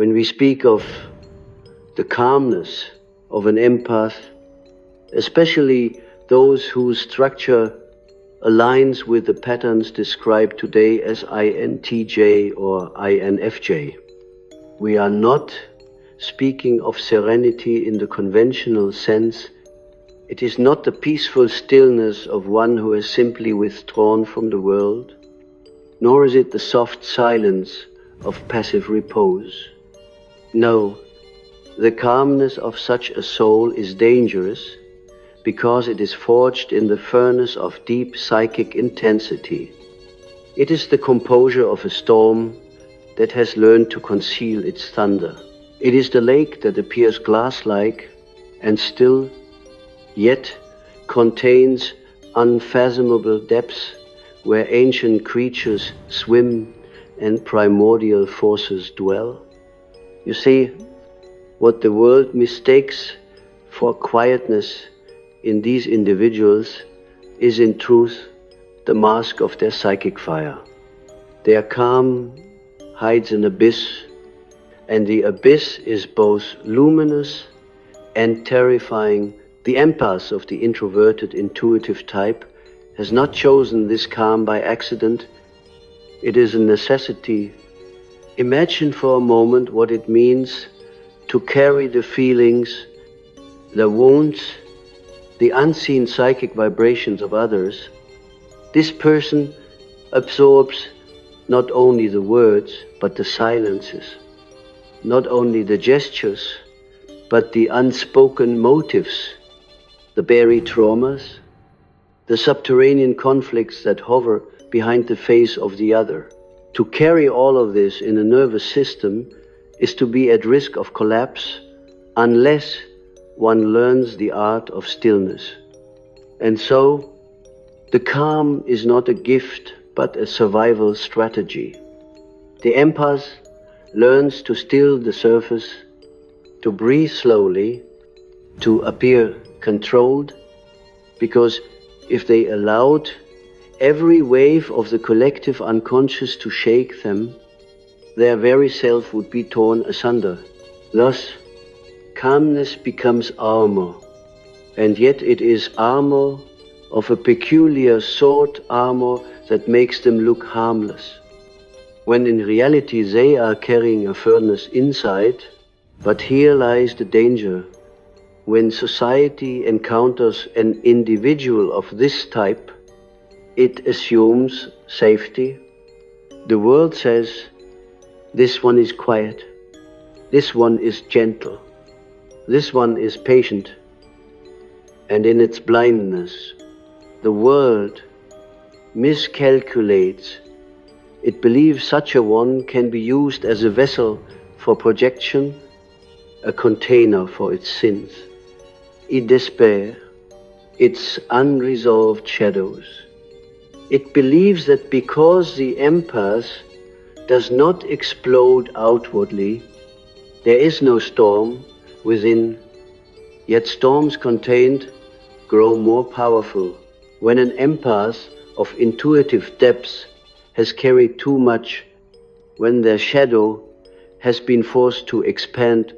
When we speak of the calmness of an empath, especially those whose structure aligns with the patterns described today as INTJ or INFJ, we are not speaking of serenity in the conventional sense. It is not the peaceful stillness of one who has simply withdrawn from the world, nor is it the soft silence of passive repose. No, the calmness of such a soul is dangerous because it is forged in the furnace of deep psychic intensity. It is the composure of a storm that has learned to conceal its thunder. It is the lake that appears glass-like and still, yet contains unfathomable depths where ancient creatures swim and primordial forces dwell. You see, what the world mistakes for quietness in these individuals is in truth the mask of their psychic fire. Their calm hides an abyss, and the abyss is both luminous and terrifying. The empath of the introverted intuitive type has not chosen this calm by accident. It is a necessity. Imagine for a moment what it means to carry the feelings, the wounds, the unseen psychic vibrations of others. This person absorbs not only the words, but the silences, not only the gestures, but the unspoken motives, the buried traumas, the subterranean conflicts that hover behind the face of the other. To carry all of this in a nervous system is to be at risk of collapse unless one learns the art of stillness. And so, the calm is not a gift, but a survival strategy. The empath learns to still the surface, to breathe slowly, to appear controlled, because if they allowed every wave of the collective unconscious to shake them, their very self would be torn asunder. Thus, calmness becomes armor, and yet it is armor of a peculiar sort, armor that makes them look harmless, when in reality they are carrying a furnace inside. But here lies the danger. When society encounters an individual of this type, it assumes safety. The world says, this one is quiet, this one is gentle, this one is patient. And in its blindness, the world miscalculates. It believes such a one can be used as a vessel for projection, a container for its sins, its despair, its unresolved shadows. It believes that because the empath does not explode outwardly, there is no storm within, yet storms contained grow more powerful. When an empath of intuitive depths has carried too much, when their shadow has been forced to expand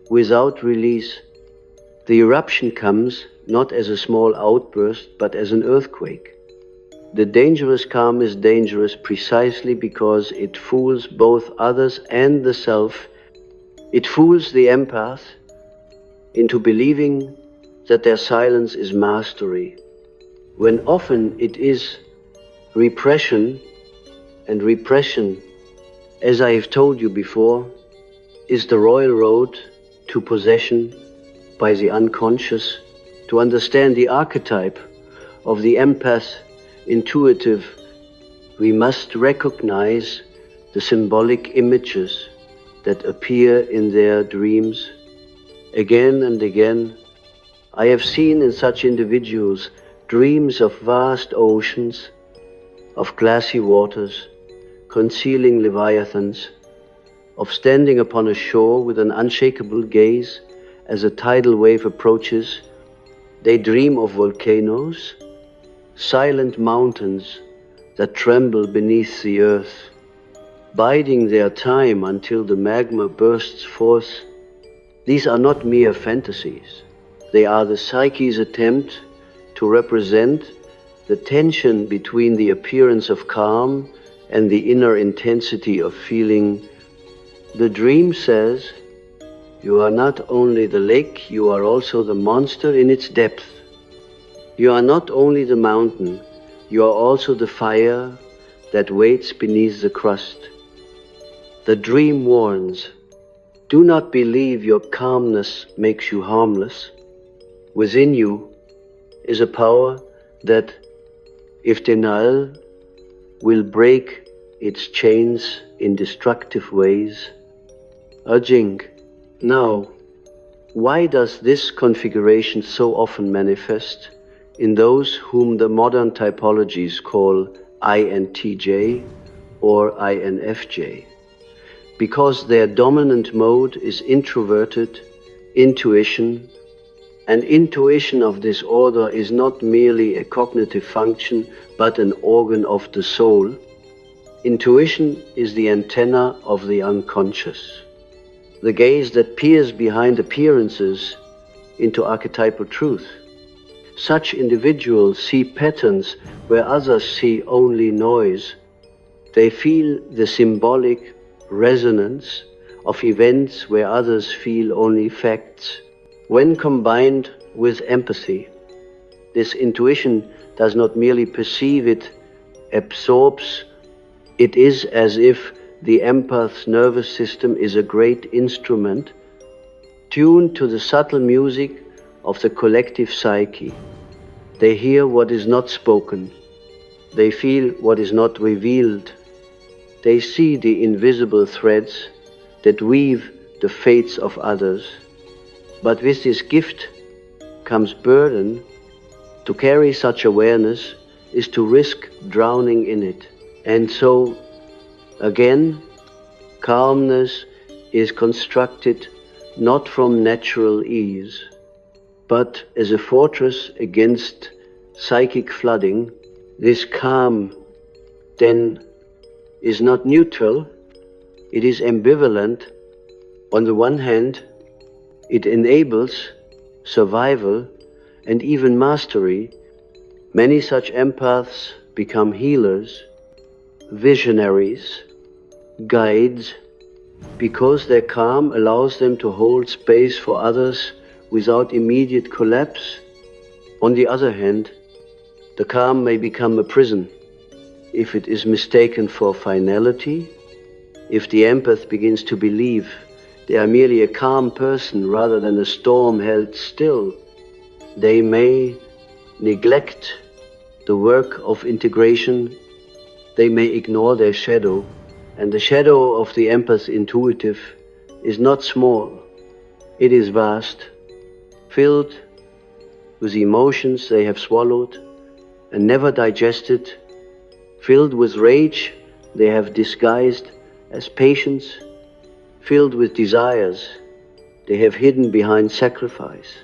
without release, the eruption comes not as a small outburst, but as an earthquake. The dangerous calm is dangerous precisely because it fools both others and the self. It fools the empath into believing that their silence is mastery, when often it is repression. And repression, as I have told you before, is the royal road to possession by the unconscious. To understand the archetype of the empath intuitive, we must recognize the symbolic images that appear in their dreams. Again and again, I have seen in such individuals dreams of vast oceans, of glassy waters, concealing leviathans, of standing upon a shore with an unshakable gaze as a tidal wave approaches. They dream of volcanoes, silent mountains that tremble beneath the earth. biding their time until the magma bursts forth, these are not mere fantasies. They are the psyche's attempt to represent the tension between the appearance of calm and the inner intensity of feeling. The dream says, you are not only the lake, you are also the monster in its depth. You are not only the mountain, you are also the fire that waits beneath the crust. The dream warns, do not believe your calmness makes you harmless. Within you is a power that, if denial, will break its chains in destructive ways. Jung. Now, why does this configuration so often manifest in those whom the modern typologies call INTJ or INFJ? Because their dominant mode is introverted intuition, and intuition of this order is not merely a cognitive function, but an organ of the soul. Intuition is the antenna of the unconscious, the gaze that peers behind appearances into archetypal truth. Such individuals see patterns where others see only noise. They feel the symbolic resonance of events where others feel only facts. When combined with empathy, this intuition does not merely perceive, it absorbs. It is as if the empath's nervous system is a great instrument tuned to the subtle music of the collective psyche. They hear what is not spoken. They feel what is not revealed. They see the invisible threads that weave the fates of others. But with this gift comes burden. To carry such awareness is to risk drowning in it. And so, again, calmness is constructed not from natural ease, but as a fortress against psychic flooding. This calm, then, is not neutral, it is ambivalent. On the one hand, it enables survival and even mastery. Many such empaths become healers, visionaries, guides, because their calm allows them to hold space for others without immediate collapse. On the other hand, the calm may become a prison if it is mistaken for finality, if the empath begins to believe they are merely a calm person rather than a storm held still. They may neglect the work of integration. They may ignore their shadow, and the shadow of the empath intuitive is not small. It is vast, filled with emotions they have swallowed and never digested, filled with rage they have disguised as patience, filled with desires they have hidden behind sacrifice.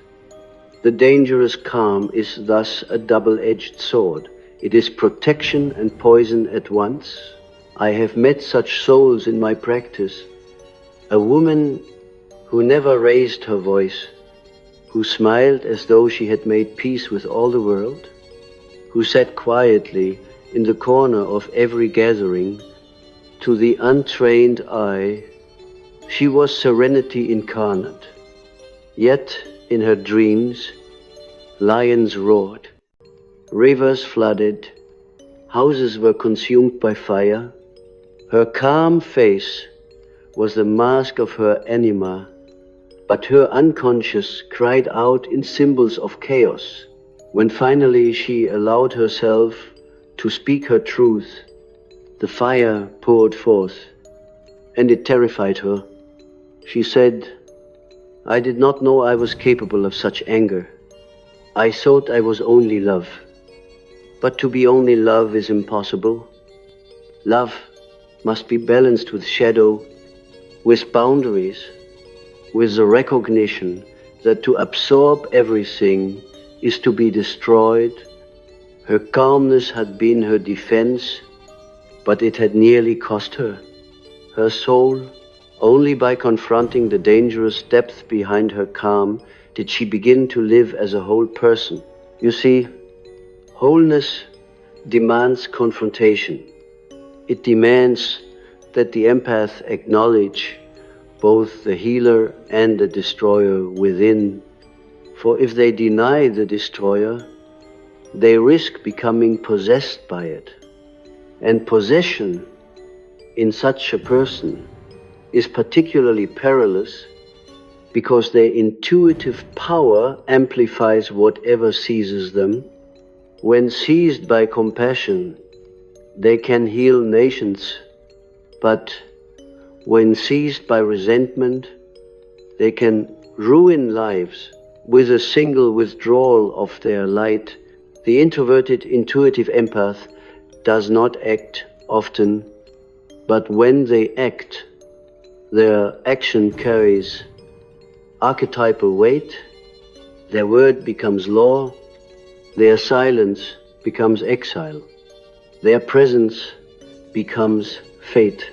The dangerous calm is thus a double-edged sword. It is protection and poison at once. I have met such souls in my practice. A woman who never raised her voice, who smiled as though she had made peace with all the world, who sat quietly in the corner of every gathering. To the untrained eye, she was serenity incarnate. Yet in her dreams, lions roared, rivers flooded, houses were consumed by fire. Her calm face was the mask of her anima, but her unconscious cried out in symbols of chaos. When finally she allowed herself to speak her truth, the fire poured forth, and it terrified her. She said, I did not know I was capable of such anger. I thought I was only love. But to be only love is impossible. Love must be balanced with shadow, with boundaries, with the recognition that to absorb everything is to be destroyed. Her calmness had been her defense, but it had nearly cost her. her soul. Only by confronting the dangerous depth behind her calm did she begin to live as a whole person. You see, wholeness demands confrontation. It demands that the empath acknowledge both the healer and the destroyer within. For if they deny the destroyer, they risk becoming possessed by it. And possession in such a person is particularly perilous because their intuitive power amplifies whatever seizes them. When seized by compassion, they can heal nations, but when seized by resentment, they can ruin lives with a single withdrawal of their light. The introverted, intuitive empath does not act often, but when they act, their action carries archetypal weight, their word becomes law, their silence becomes exile, their presence becomes fate.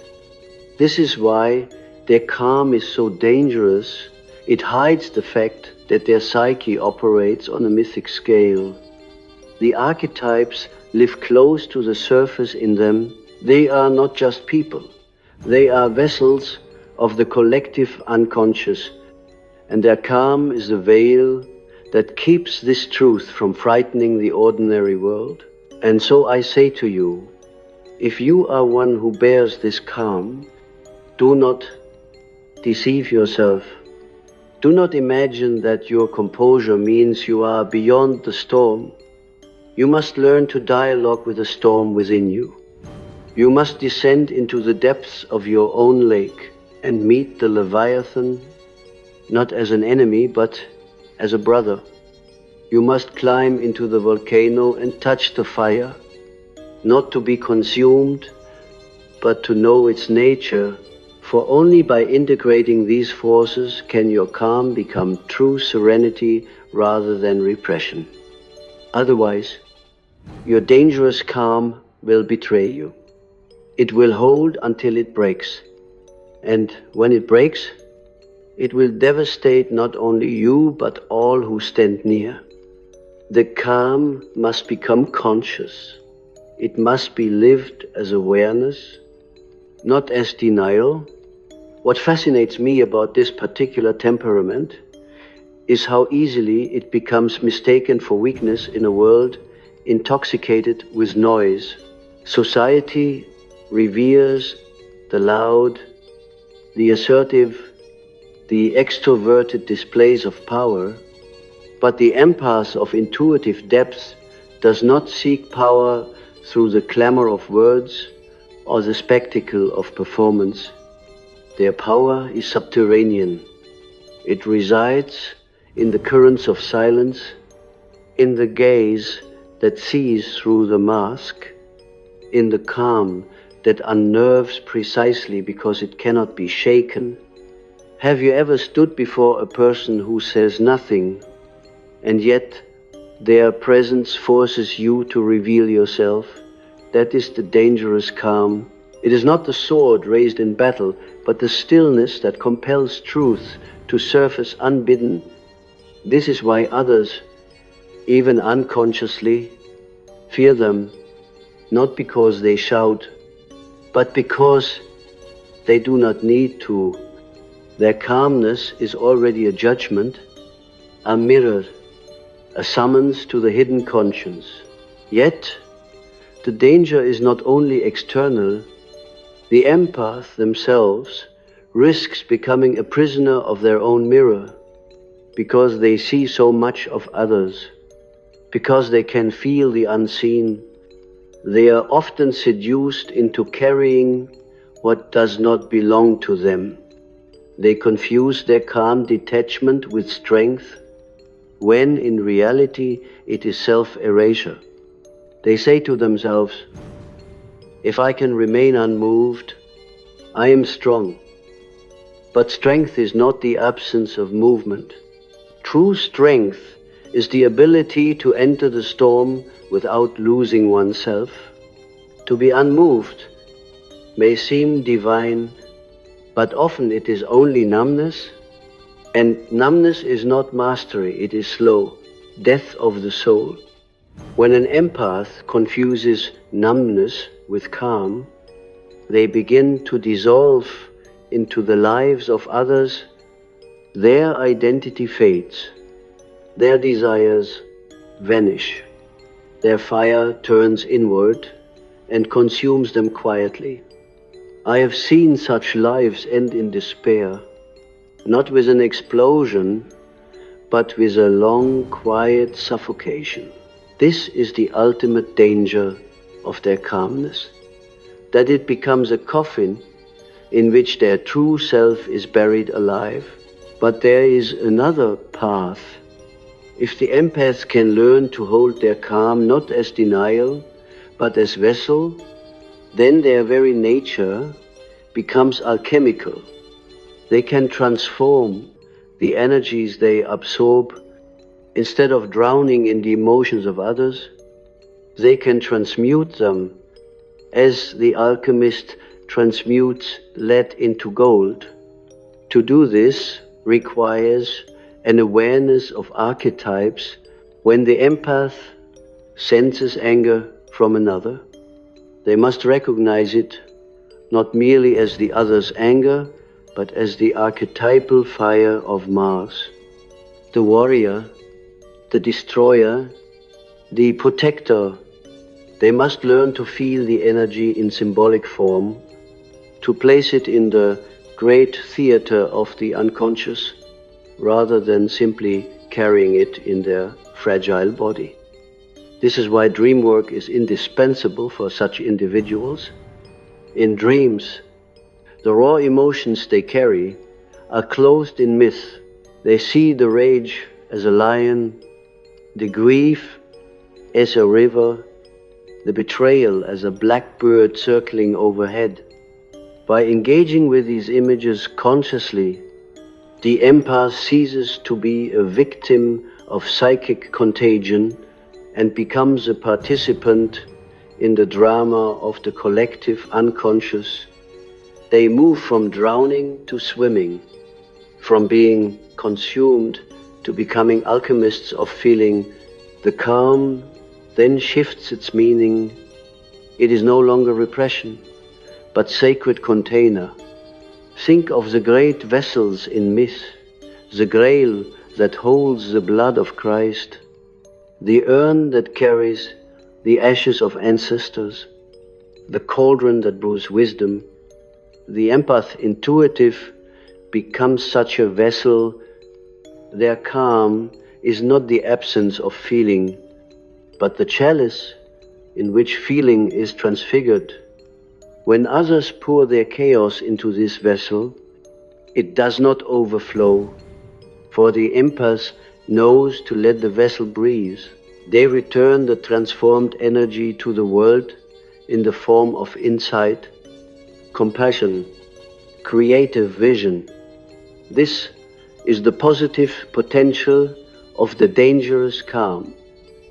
This is why their calm is so dangerous. It hides the fact that their psyche operates on a mythic scale. The archetypes live close to the surface in them. They are not just people. They are vessels of the collective unconscious, and their calm is the veil that keeps this truth from frightening the ordinary world. And so I say to you, if you are one who bears this calm, do not deceive yourself. Do not imagine that your composure means you are beyond the storm. You must learn to dialogue with the storm within you. You must descend into the depths of your own lake and meet the Leviathan, not as an enemy, but as a brother. You must climb into the volcano and touch the fire, not to be consumed, but to know its nature. For only by integrating these forces can your calm become true serenity rather than repression. Otherwise, your dangerous calm will betray you. It will hold until it breaks. And when it breaks, it will devastate not only you, but all who stand near. The calm must become conscious. It must be lived as awareness, not as denial. What fascinates me about this particular temperament is how easily it becomes mistaken for weakness in a world intoxicated with noise. Society reveres the loud, the assertive, the extroverted displays of power, but the empath of intuitive depth does not seek power through the clamor of words or the spectacle of performance. Their power is subterranean. It resides in the currents of silence, in the gaze that sees through the mask, in the calm that unnerves precisely because it cannot be shaken. Have you ever stood before a person who says nothing, and yet their presence forces you to reveal yourself? That is the dangerous calm. It is not the sword raised in battle, but the stillness that compels truth to surface unbidden. This is why others, even unconsciously, fear them, not because they shout, but because they do not need to. Their calmness is already a judgment, a mirror, a summons to the hidden conscience. Yet, the danger is not only external. The empath themselves risks becoming a prisoner of their own mirror because they see so much of others, because they can feel the unseen. They are often seduced into carrying what does not belong to them. They confuse their calm detachment with strength, when in reality it is self-erasure. They say to themselves, if I can remain unmoved, I am strong. But strength is not the absence of movement. True strength is the ability to enter the storm without losing oneself. To be unmoved may seem divine, but often it is only numbness, and numbness is not mastery, it is slow, death of the soul. When an empath confuses numbness with calm, they begin to dissolve into the lives of others. Their identity fades, their desires vanish, their fire turns inward and consumes them quietly. I have seen such lives end in despair, not with an explosion, but with a long, quiet suffocation. This is the ultimate danger of their calmness, that it becomes a coffin in which their true self is buried alive. But there is another path. If the empaths can learn to hold their calm not as denial, but as vessel, then their very nature becomes alchemical. They can transform the energies they absorb. Instead of drowning in the emotions of others, they can transmute them as the alchemist transmutes lead into gold. To do this requires an awareness of archetypes. When the empath senses anger from another, they must recognize it not merely as the other's anger, but as the archetypal fire of Mars, the warrior, the destroyer, the protector. They must learn to feel the energy in symbolic form, to place it in the great theater of the unconscious, rather than simply carrying it in their fragile body. This is why dream work is indispensable for such individuals. In dreams, the raw emotions they carry are clothed in myth. They see the rage as a lion, the grief as a river, the betrayal as a blackbird circling overhead. By engaging with these images consciously, the empath ceases to be a victim of psychic contagion and becomes a participant in the drama of the collective unconscious. They move from drowning to swimming, from being consumed to becoming alchemists of feeling. The calm then shifts its meaning. It is no longer repression, but sacred container. Think of the great vessels in myth, the grail that holds the blood of Christ, the urn that carries the ashes of ancestors, the cauldron that brews wisdom. The empath intuitive becomes such a vessel. Their calm is not the absence of feeling, but the chalice in which feeling is transfigured. When others pour their chaos into this vessel, it does not overflow, for the empath knows to let the vessel breathe. They return the transformed energy to the world in the form of insight, compassion, creative vision. This is the positive potential of the dangerous calm.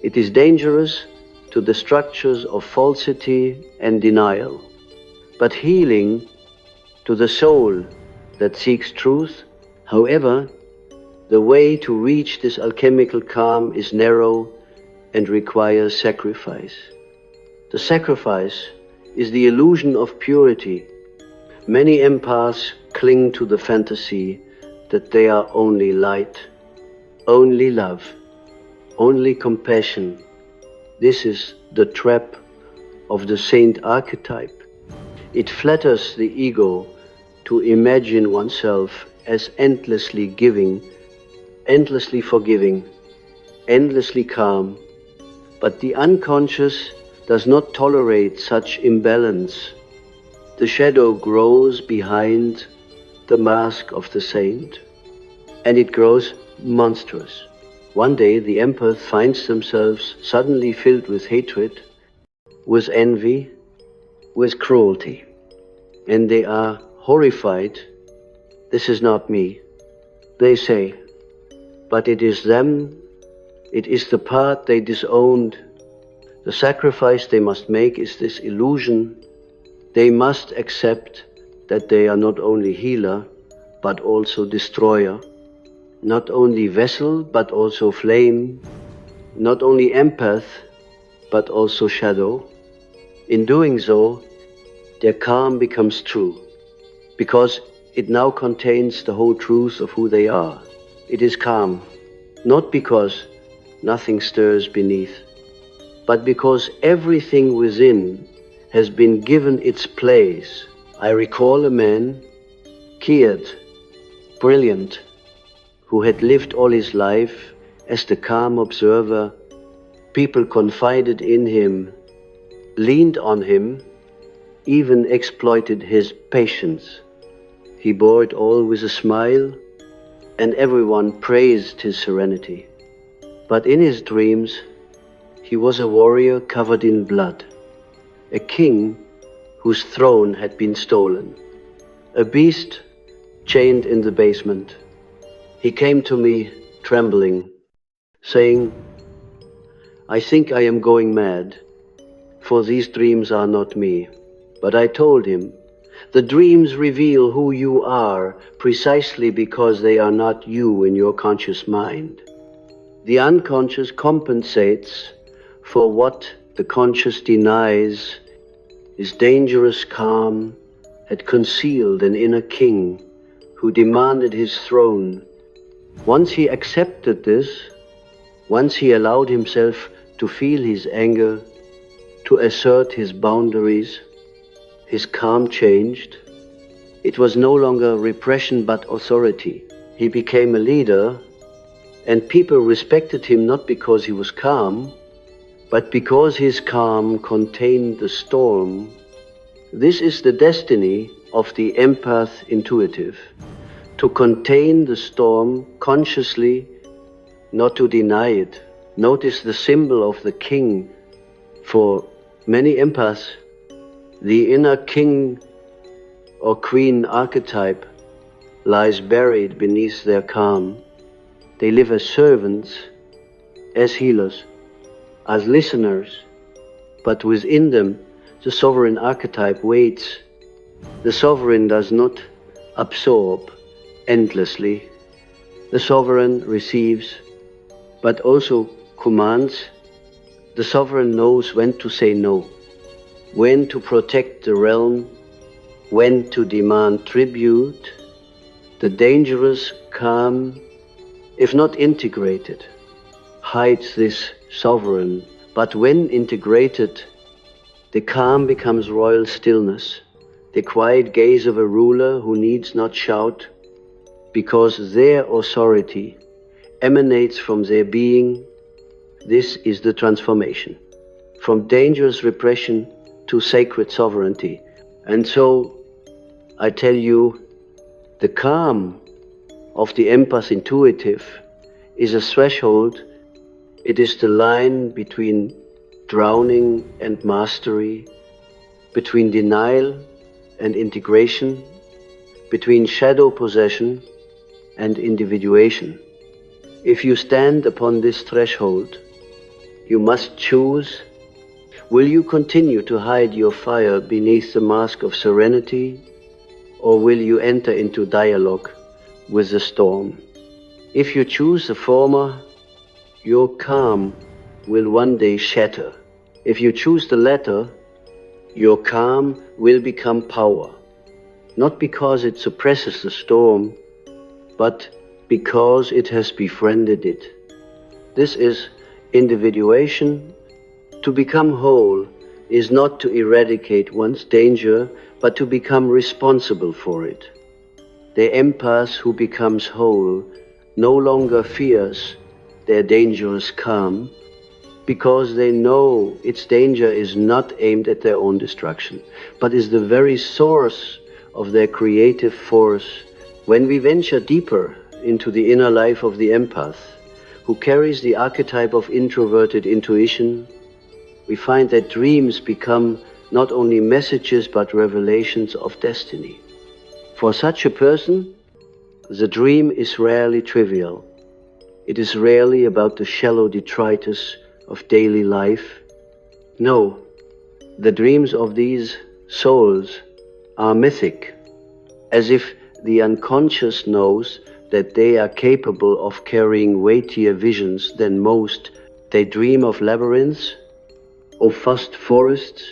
It is dangerous to the structures of falsity and denial, but healing to the soul that seeks truth. However, the way to reach this alchemical calm is narrow and requires sacrifice. The sacrifice is the illusion of purity. Many empaths cling to the fantasy that they are only light, only love, only compassion. This is the trap of the saint archetype. It flatters the ego to imagine oneself as endlessly giving, endlessly forgiving, endlessly calm. But the unconscious does not tolerate such imbalance. The shadow grows behind the mask of the saint, and it grows monstrous. One day the empath finds themselves suddenly filled with hatred, with envy, with cruelty, and they are horrified. This is not me, they say, but it is them. It is the part they disowned. The sacrifice they must make is this illusion. They must accept that they are not only healer, but also destroyer, not only vessel, but also flame, not only empath, but also shadow. In doing so, their calm becomes true, because it now contains the whole truth of who they are. It is calm, not because nothing stirs beneath, but because everything within has been given its place. I recall a man, Kiet, brilliant, who had lived all his life as the calm observer. People confided in him, leaned on him, even exploited his patience. He bore it all with a smile, and everyone praised his serenity. But in his dreams, he was a warrior covered in blood, a king whose throne had been stolen, a beast chained in the basement. He came to me trembling, saying, "I think I am going mad, for these dreams are not me." But I told him, "The dreams reveal who you are precisely because they are not you in your conscious mind. The unconscious compensates for what the conscious denies." His dangerous calm had concealed an inner king who demanded his throne. Once he accepted this, once he allowed himself to feel his anger, to assert his boundaries, his calm changed. It was no longer repression but authority. He became a leader, and people respected him not because he was calm, but because his calm contained the storm. This is the destiny of the empath intuitive, to contain the storm consciously, not to deny it. Notice the symbol of the king. For many empaths, the inner king or queen archetype lies buried beneath their calm. They live as servants, as healers, as listeners, but within them the sovereign archetype waits. The sovereign does not absorb endlessly. The sovereign receives, but also commands. The sovereign knows when to say no, when to protect the realm, when to demand tribute. The dangerous calm, if not integrated, hides this sovereign, but when integrated, the calm becomes royal stillness, the quiet gaze of a ruler who needs not shout, because their authority emanates from their being. This is the transformation, from dangerous repression to sacred sovereignty. And so, I tell you, the calm of the empath intuitive is a threshold. It is the line between drowning and mastery, between denial and integration, between shadow possession and individuation. If you stand upon this threshold, you must choose. Will you continue to hide your fire beneath the mask of serenity, or will you enter into dialogue with the storm? If you choose the former, your calm will one day shatter. If you choose the latter, your calm will become power, not because it suppresses the storm, but because it has befriended it. This is individuation. To become whole is not to eradicate one's danger, but to become responsible for it. The empath who becomes whole no longer fears their dangerous calm, because they know its danger is not aimed at their own destruction, but is the very source of their creative force. When we venture deeper into the inner life of the empath, who carries the archetype of introverted intuition, we find that dreams become not only messages but revelations of destiny. For such a person, the dream is rarely trivial. It is rarely about the shallow detritus of daily life. No, the dreams of these souls are mythic. as if the unconscious knows that they are capable of carrying weightier visions than most. They dream of labyrinths, of vast forests,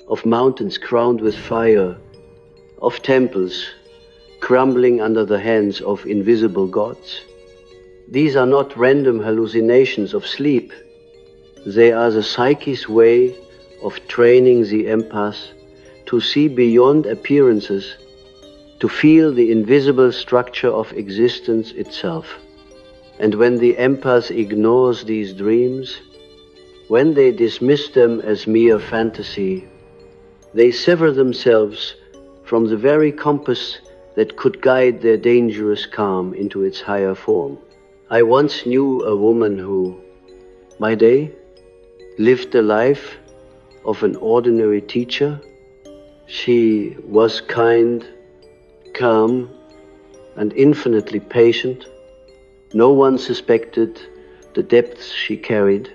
of mountains crowned with fire, of temples crumbling under the hands of invisible gods. These are not random hallucinations of sleep. They are the psyche's way of training the empath to see beyond appearances, to feel the invisible structure of existence itself. And when the empath ignores these dreams, when they dismiss them as mere fantasy, they sever themselves from the very compass that could guide their dangerous calm into its higher form. I once knew a woman who, by day, lived the life of an ordinary teacher. She was kind, calm, and infinitely patient. No one suspected the depths she carried.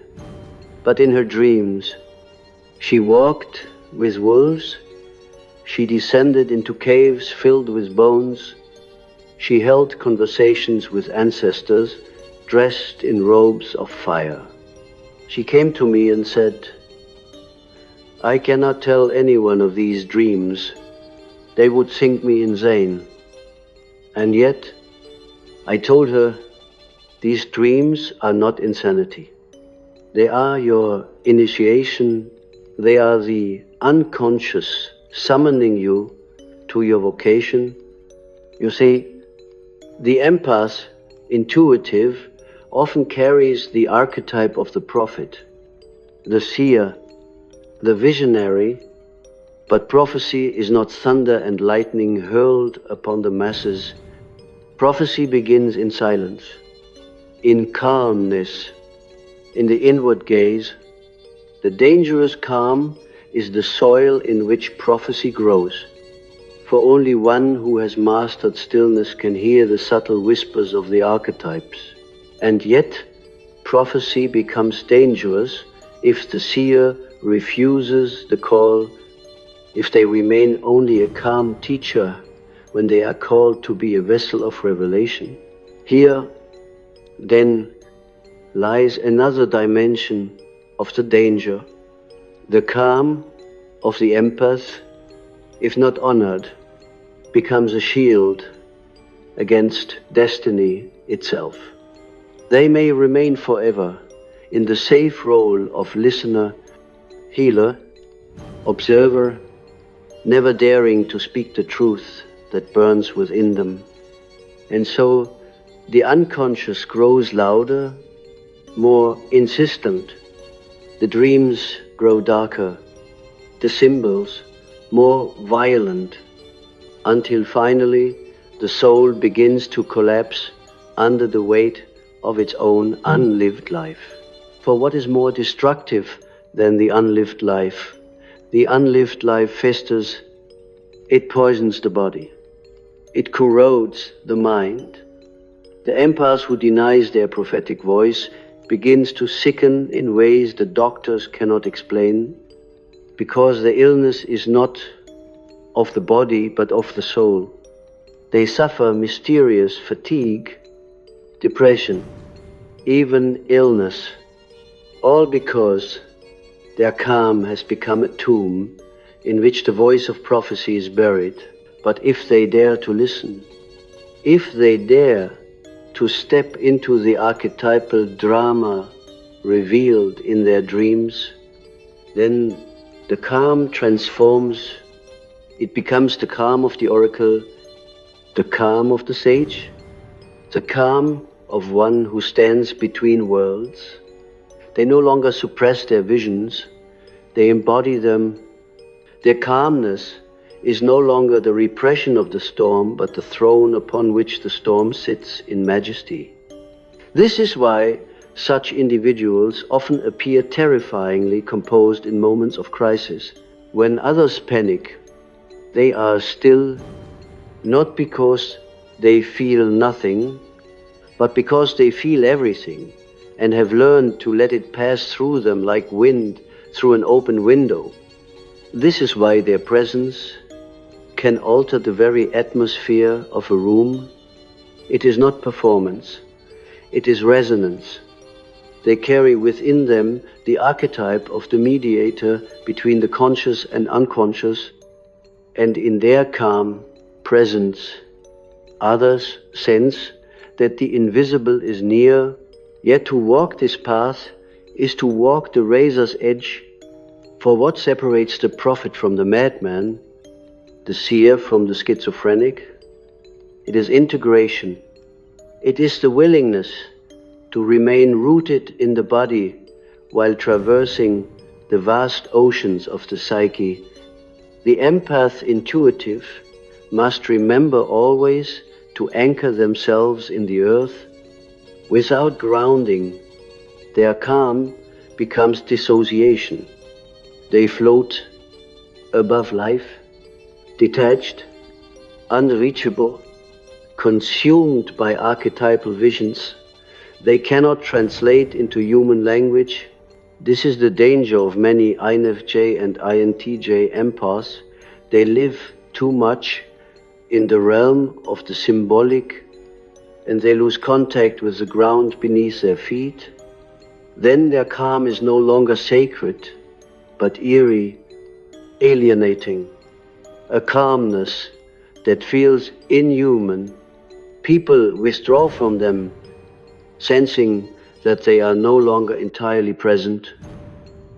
But in her dreams, she walked with wolves, she descended into caves filled with bones, she held conversations with ancestors dressed in robes of fire. She came to me and said, "I cannot tell anyone of these dreams. They would think me insane." And yet, I told her, these dreams are not insanity. They are your initiation. They are the unconscious summoning you to your vocation. You see, the empath, intuitive, often carries the archetype of the prophet, the seer, the visionary, but prophecy is not thunder and lightning hurled upon the masses. Prophecy begins in silence, in calmness, in the inward gaze. The dangerous calm is the soil in which prophecy grows. For only one who has mastered stillness can hear the subtle whispers of the archetypes. And yet, prophecy becomes dangerous if the seer refuses the call, if they remain only a calm teacher when they are called to be a vessel of revelation. Here, then, lies another dimension of the danger. The calm of the empath, if not honored, becomes a shield against destiny itself. They may remain forever in the safe role of listener, healer, observer, never daring to speak the truth that burns within them. And so the unconscious grows louder, more insistent. The dreams grow darker, the symbols more violent, until finally the soul begins to collapse under the weight of its own unlived life. For what is more destructive than the unlived life? The unlived life festers, it poisons the body, it corrodes the mind. The empath who denies their prophetic voice begins to sicken in ways the doctors cannot explain, because the illness is not of the body but of the soul. They suffer mysterious fatigue, depression, even illness, all because their calm has become a tomb in which the voice of prophecy is buried. But if they dare to listen, if they dare to step into the archetypal drama revealed in their dreams, then the calm transforms. It becomes the calm of the oracle, the calm of the sage, the calm of one who stands between worlds. They no longer suppress their visions, they embody them. Their calmness is no longer the repression of the storm, but the throne upon which the storm sits in majesty. This is why such individuals often appear terrifyingly composed in moments of crisis. When others panic, they are still, not because they feel nothing, but because they feel everything and have learned to let it pass through them like wind through an open window. This is why their presence can alter the very atmosphere of a room. It is not performance, it is resonance. They carry within them the archetype of the mediator between the conscious and unconscious, and in their calm presence, others sense that the invisible is near, yet to walk this path is to walk the razor's edge. For what separates the prophet from the madman, the seer from the schizophrenic? It is integration. It is the willingness to remain rooted in the body while traversing the vast oceans of the psyche. The empath intuitive must remember always to anchor themselves in the earth. Without grounding, their calm becomes dissociation. They float above life, detached, unreachable, consumed by archetypal visions. They cannot translate into human language. This is the danger of many INFJ and INTJ empaths. They live too much in the realm of the symbolic, and they lose contact with the ground beneath their feet. Then their calm is no longer sacred, but eerie, alienating, a calmness that feels inhuman. People withdraw from them, sensing that they are no longer entirely present,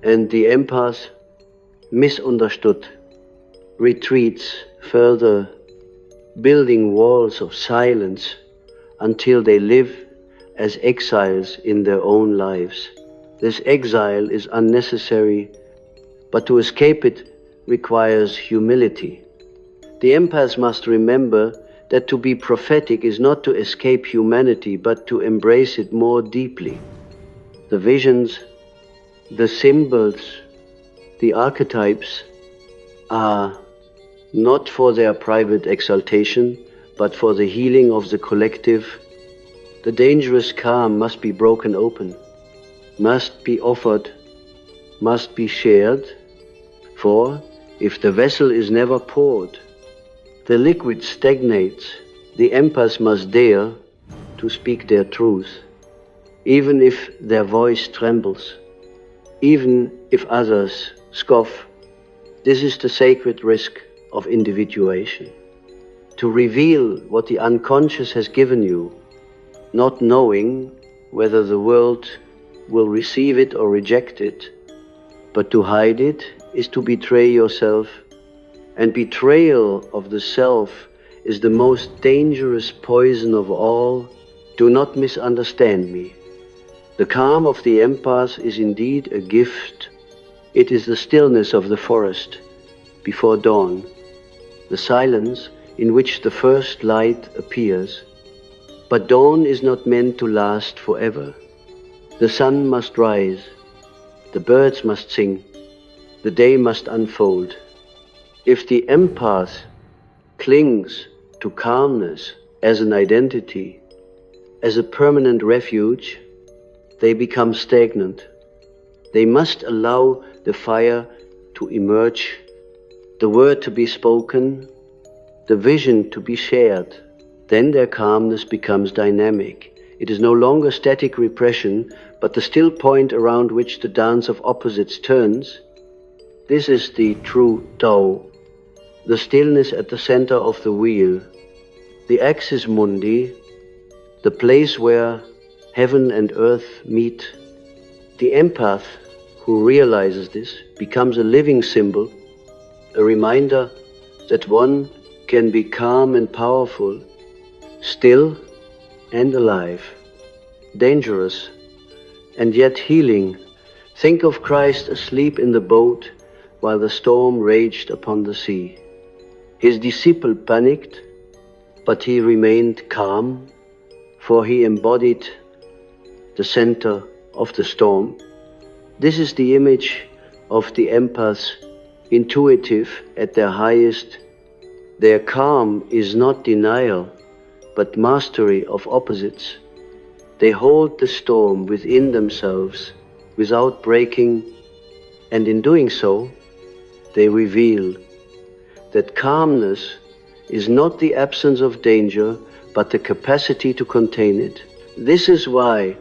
and the empath, misunderstood, retreats further, building walls of silence until they live as exiles in their own lives. This exile is unnecessary, but to escape it requires humility. The empath must remember that to be prophetic is not to escape humanity, but to embrace it more deeply. The visions, the symbols, the archetypes are not for their private exaltation, but for the healing of the collective. The dangerous calm must be broken open, must be offered, must be shared, for if the vessel is never poured, the liquid stagnates. The empaths must dare to speak their truth, even if their voice trembles, even if others scoff. This is the sacred risk of individuation. To reveal what the unconscious has given you, not knowing whether the world will receive it or reject it, but to hide it is to betray yourself. And betrayal of the self is the most dangerous poison of all. Do not misunderstand me. The calm of the empath is indeed a gift. It is the stillness of the forest before dawn, the silence in which the first light appears. But dawn is not meant to last forever. The sun must rise, the birds must sing, the day must unfold. If the empath clings to calmness as an identity, as a permanent refuge, they become stagnant. They must allow the fire to emerge, the word to be spoken, the vision to be shared. Then their calmness becomes dynamic. It is no longer static repression, but the still point around which the dance of opposites turns. This is the true Tao, the stillness at the center of the wheel, the axis mundi, the place where heaven and earth meet. The empath who realizes this becomes a living symbol, a reminder that one can be calm and powerful, still and alive, dangerous and yet healing. Think of Christ asleep in the boat while the storm raged upon the sea. His disciple panicked, but he remained calm, for he embodied the center of the storm. This is the image of the empaths, intuitive at their highest. Their calm is not denial, but mastery of opposites. They hold the storm within themselves without breaking, and in doing so, they reveal that calmness is not the absence of danger, but the capacity to contain it. This is why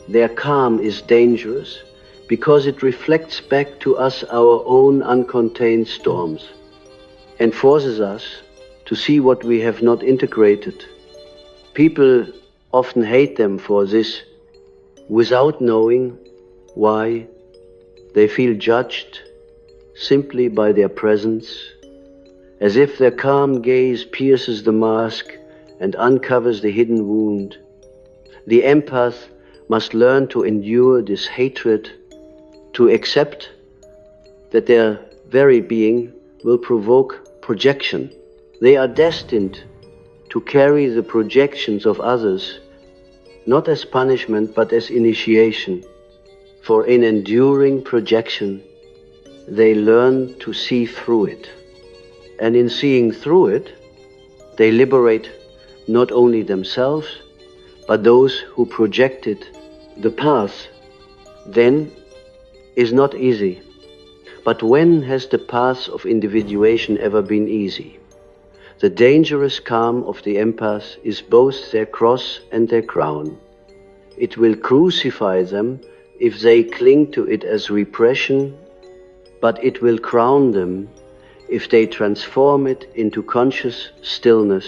their calm is dangerous, because it reflects back to us our own uncontained storms and forces us to see what we have not integrated. People often hate them for this without knowing why. They feel judged simply by their presence, as if their calm gaze pierces the mask and uncovers the hidden wound. The empath must learn to endure this hatred, to accept that their very being will provoke projection. They are destined to carry the projections of others, not as punishment, but as initiation. For in enduring projection, they learn to see through it. And in seeing through it, they liberate not only themselves, but those who projected. The path, then, is not easy. But when has the path of individuation ever been easy? The dangerous calm of the empath is both their cross and their crown. It will crucify them if they cling to it as repression, but it will crown them if they transform it into conscious stillness.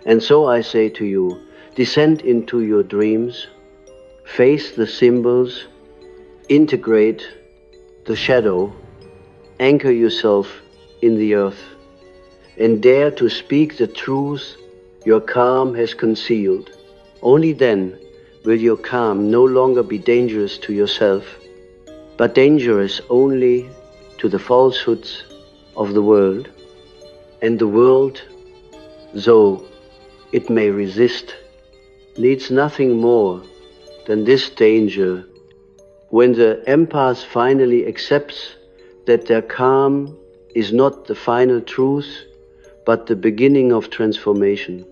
And so I say to you, descend into your dreams, face the symbols, integrate the shadow, anchor yourself in the earth, and dare to speak the truth your calm has concealed. Only then will your calm no longer be dangerous to yourself, but dangerous only to the falsehoods of the world. And the world, though it may resist, needs nothing more than this danger. When the empath finally accepts that their calm is not the final truth, but the beginning of transformation,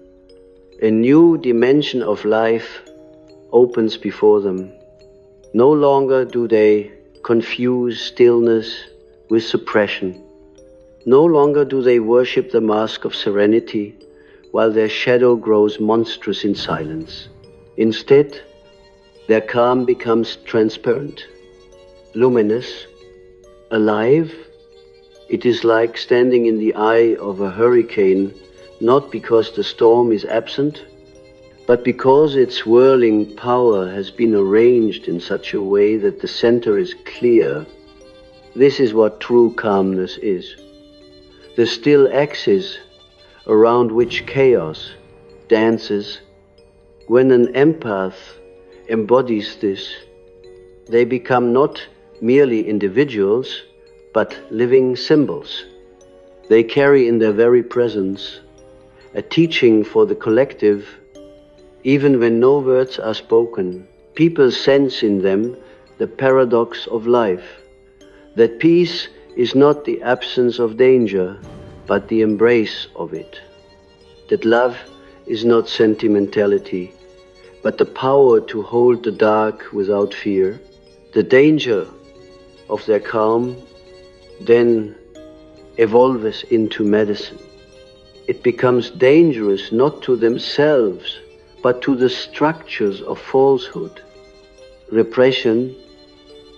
a new dimension of life opens before them. No longer do they confuse stillness with suppression. No longer do they worship the mask of serenity while their shadow grows monstrous in silence. Instead, their calm becomes transparent, luminous, alive. It is like standing in the eye of a hurricane, not because the storm is absent, but because its whirling power has been arranged in such a way that the center is clear. This is what true calmness is. The still axis around which chaos dances. When an empath embodies this, they become not merely individuals, but living symbols. They carry in their very presence a teaching for the collective. Even when no words are spoken, people sense in them the paradox of life, that peace is not the absence of danger, but the embrace of it, that love is not sentimentality, but the power to hold the dark without fear. The danger of their calm then evolves into medicine. It becomes dangerous not to themselves, but to the structures of falsehood, repression,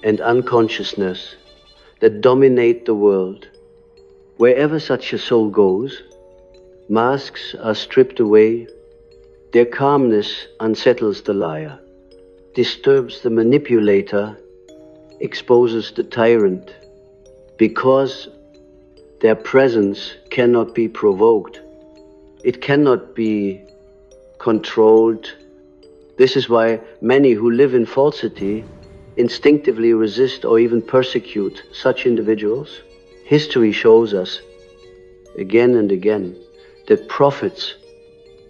and unconsciousness that dominate the world. Wherever such a soul goes, masks are stripped away. Their calmness unsettles the liar, disturbs the manipulator, exposes the tyrant, because their presence cannot be provoked. It cannot be controlled. This is why many who live in falsity instinctively resist or even persecute such individuals. History shows us again and again that prophets,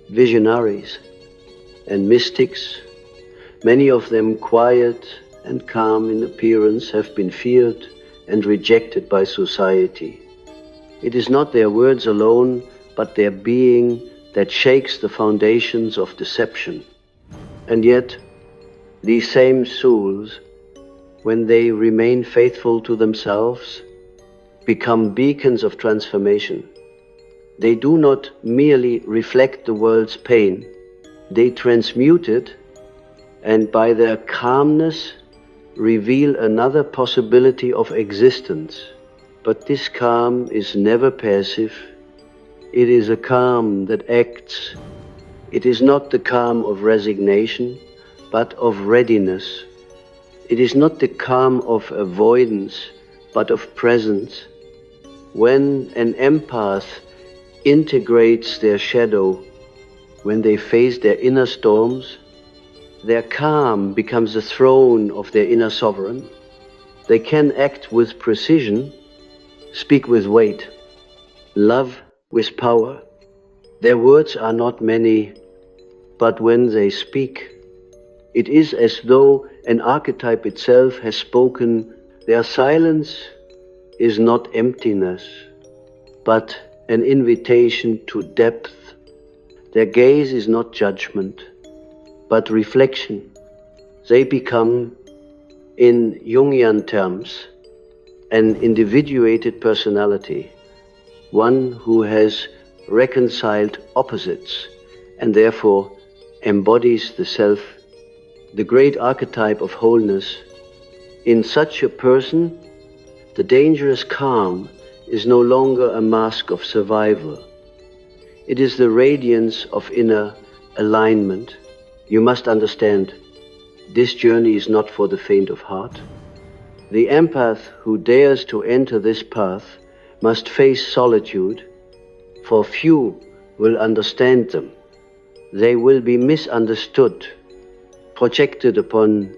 visionaries, and mystics, many of them quiet and calm in appearance, have been feared and rejected by society. It is not their words alone, but their being that shakes the foundations of deception. And yet, these same souls, when they remain faithful to themselves, become beacons of transformation. They do not merely reflect the world's pain, they transmute it, and by their calmness reveal another possibility of existence. But this calm is never passive. It is a calm that acts. It is not the calm of resignation, but of readiness. It is not the calm of avoidance, but of presence. When an empath integrates their shadow, when they face their inner storms, their calm becomes the throne of their inner sovereign. They can act with precision, speak with weight, love with power. Their words are not many, but when they speak, it is as though an archetype itself has spoken. Their silence is not emptiness, but an invitation to depth. Their gaze is not judgment, but reflection. They become, in Jungian terms, an individuated personality, one who has reconciled opposites and therefore embodies the self, the great archetype of wholeness. In such a person, the dangerous calm is no longer a mask of survival. It is the radiance of inner alignment. You must understand, this journey is not for the faint of heart. The empath who dares to enter this path must face solitude, for few will understand them. They will be misunderstood, projected upon,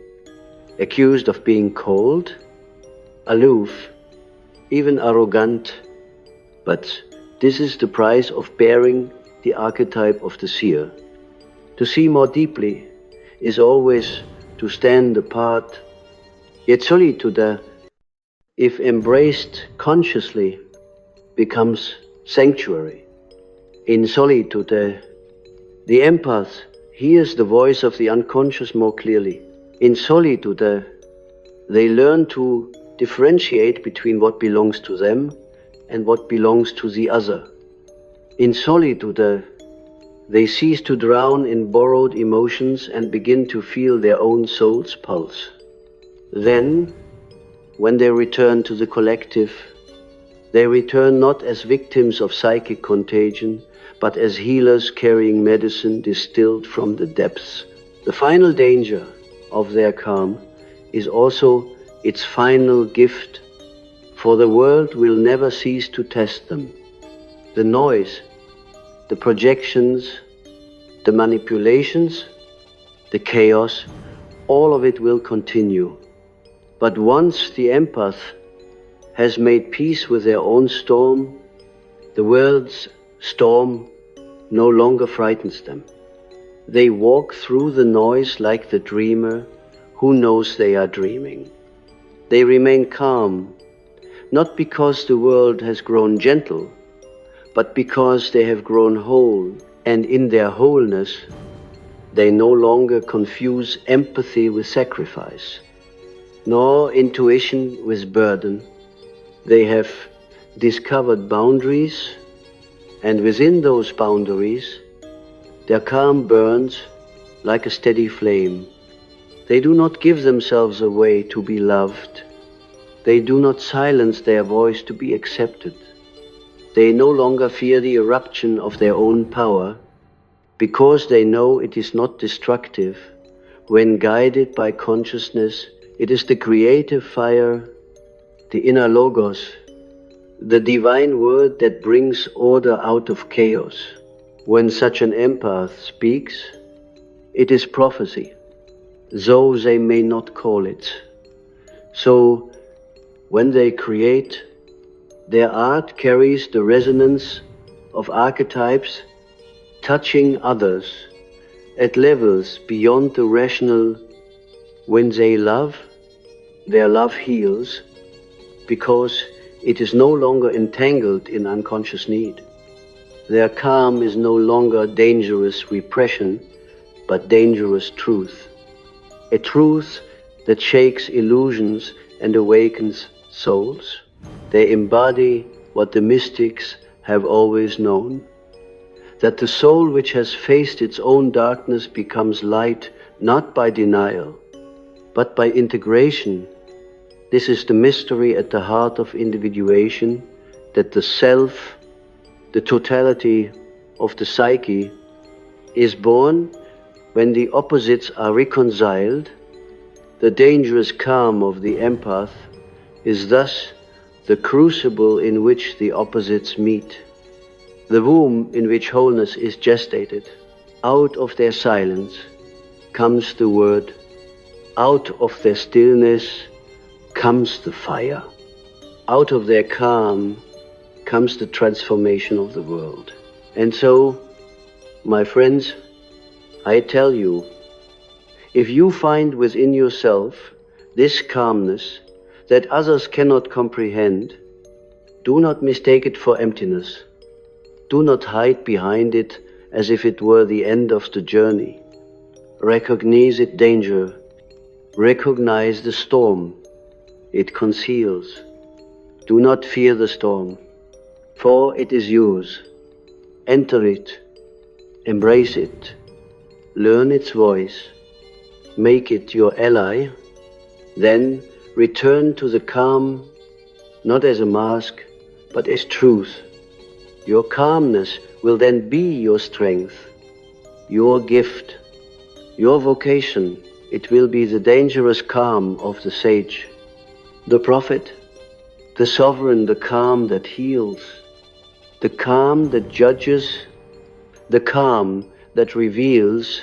accused of being cold, aloof, even arrogant. But this is the price of bearing the archetype of the seer. To see more deeply is always to stand apart. Yet solitude, if embraced consciously, becomes sanctuary. In solitude, the empath hears the voice of the unconscious more clearly. In solitude, they learn to differentiate between what belongs to them and what belongs to the other. In solitude, they cease to drown in borrowed emotions and begin to feel their own soul's pulse. Then, when they return to the collective, they return not as victims of psychic contagion, but as healers carrying medicine distilled from the depths. The final danger of their calm is also its final gift, for the world will never cease to test them. The noise, the projections, the manipulations, the chaos, all of it will continue. But once the empath has made peace with their own storm, the world's storm no longer frightens them. They walk through the noise like the dreamer who knows they are dreaming. They remain calm, not because the world has grown gentle, but because they have grown whole, and in their wholeness, they no longer confuse empathy with sacrifice, nor intuition with burden. They have discovered boundaries, and within those boundaries, their calm burns like a steady flame. They do not give themselves away to be loved. They do not silence their voice to be accepted. They no longer fear the eruption of their own power, because they know it is not destructive. When guided by consciousness, it is the creative fire, the inner logos, the divine word that brings order out of chaos. When such an empath speaks, it is prophecy, though they may not call it. So, when they create, their art carries the resonance of archetypes, touching others at levels beyond the rational. When they love, their love heals, because it is no longer entangled in unconscious need. Their calm is no longer dangerous repression, but dangerous truth. A truth that shakes illusions and awakens souls. They embody what the mystics have always known, that the soul which has faced its own darkness becomes light not by denial, but by integration. This is the mystery at the heart of individuation, that the self, the totality of the psyche, is born when the opposites are reconciled. The dangerous calm of the empath is thus the crucible in which the opposites meet, the womb in which wholeness is gestated. Out of their silence comes the word, out of their stillness comes the fire, out of their calm comes the transformation of the world. And so, my friends, I tell you, if you find within yourself this calmness that others cannot comprehend, do not mistake it for emptiness. Do not hide behind it as if it were the end of the journey. Recognize its danger. Recognize the storm it conceals. Do not fear the storm, for it is yours. Enter it, embrace it, learn its voice, make it your ally, then return to the calm, not as a mask, but as truth. Your calmness will then be your strength, your gift, your vocation. It will be the dangerous calm of the sage, the prophet, the sovereign, the calm that heals, the calm that judges, the calm that reveals.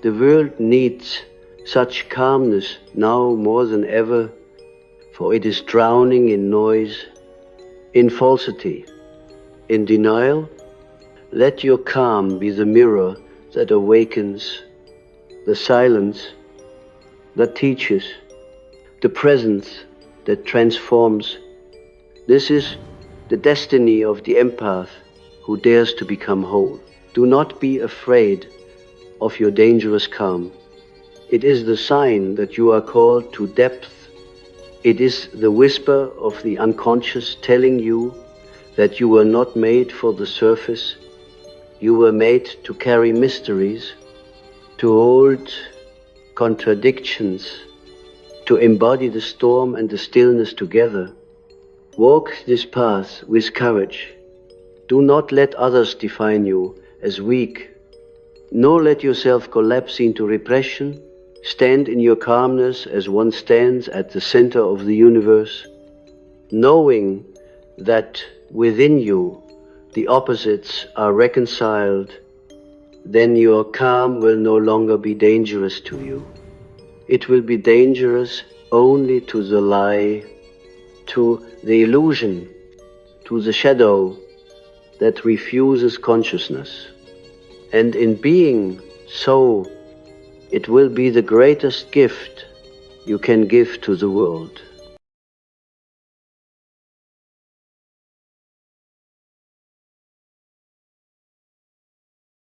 The world needs such calmness now more than ever, for it is drowning in noise, in falsity, in denial. Let your calm be the mirror that awakens, the silence that teaches, the presence that transforms. This is the destiny of the empath who dares to become whole. Do not be afraid of your dangerous calm. It is the sign that you are called to depth. It is the whisper of the unconscious telling you that you were not made for the surface. You were made to carry mysteries, to hold contradictions, to embody the storm and the stillness together. Walk this path with courage. Do not let others define you as weak, nor let yourself collapse into repression. Stand in your calmness as one stands at the center of the universe, knowing that within you the opposites are reconciled. Then your calm will no longer be dangerous to you. It will be dangerous only to the lie, to the illusion, to the shadow that refuses consciousness. And in being so, it will be the greatest gift you can give to the world.